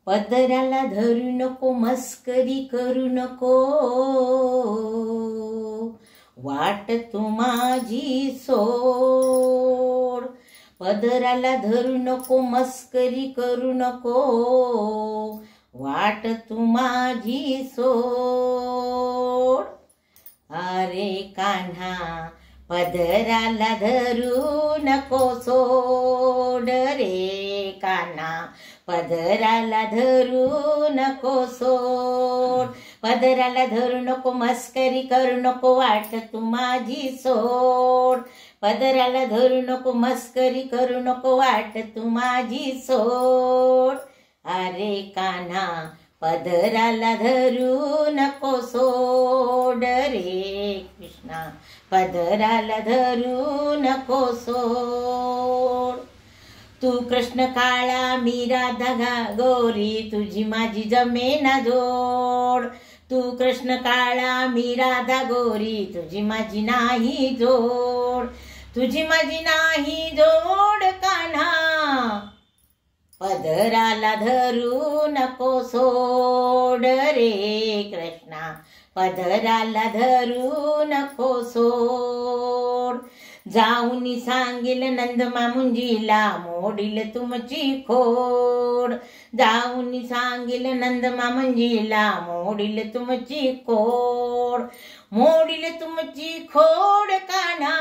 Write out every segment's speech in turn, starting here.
पदराला धरू नको, मस्करी करू नको, वाट तू माझी सोड. पदराला धरू नको, मस्करी करू नको, वाट तू माझी सोड. अरे कान्हा पदराला धरू नको सोड रे कान्हा, पदराला धरू नको सोड. पदराला धरू नको, मस्करी करू नको, वाट तू माझी सोड. पदराला धरू नको, मस्करी करू नको, वाट तू माझी सोड. अरे कान्हा पदराला धरू नको सोड रे कृष्णा, पदराला धरू नको सोड. तू कृष्ण काळा मी राधा गोरी, तुझी माझी जमेना जोड. तू कृष्ण काळा मी राधा गोरी, तुझी माझी नाही जोड. तुझी माझी नाही जोड कान्हा, पदराला धरू नको सोड रे कृष्णा, पदराला धरू नको सोड. जाऊनी सांगेल नंद मामुंजीला, मोडील तुमची खोड. जाऊनी सांगेल नंद मामुंजीला, मोडील तुमची खोड. मोडील तुमची खोड कान्हा,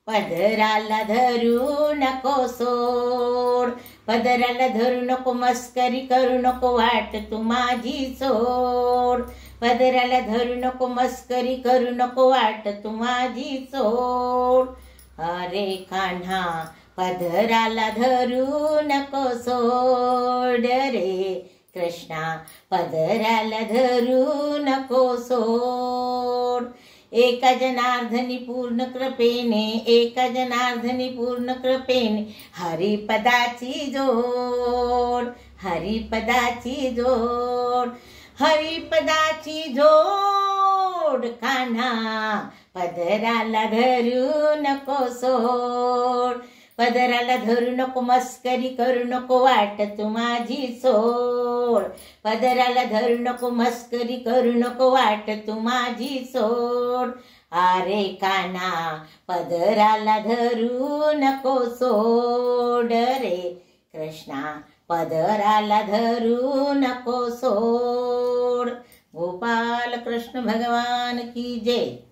पदराला धरू नको सोड. पदराला धरू नको, मस्करी करू नको, वाट तू माझी सोड. पदराला धरू नको, मस्करी करू नको, वाट तू माझी सोड. अरे कान्हा पदराला धरू नको सोड रे कृष्णा, पदराला धरू नको सोड. एका जनार्दनी पूर्ण कृपेने, एका जनार्दनी पूर्ण कृपेने, हरिपदाची जोड. हरिपदाची जोड, हरिपदाची जोड कान्हा, पदराला धरू नको सोड. पदराला धरू नको, मस्करी करू नको, वाट तू माझी सोड. पदराला धरू नको, मस्करी करू नको, वाट तू माझी सोड. अरे कान्हा पदराला धरू नको सोड रे कृष्णा, पदराला धरू नको सोड. गोपाल कृष्ण भगवान की जय.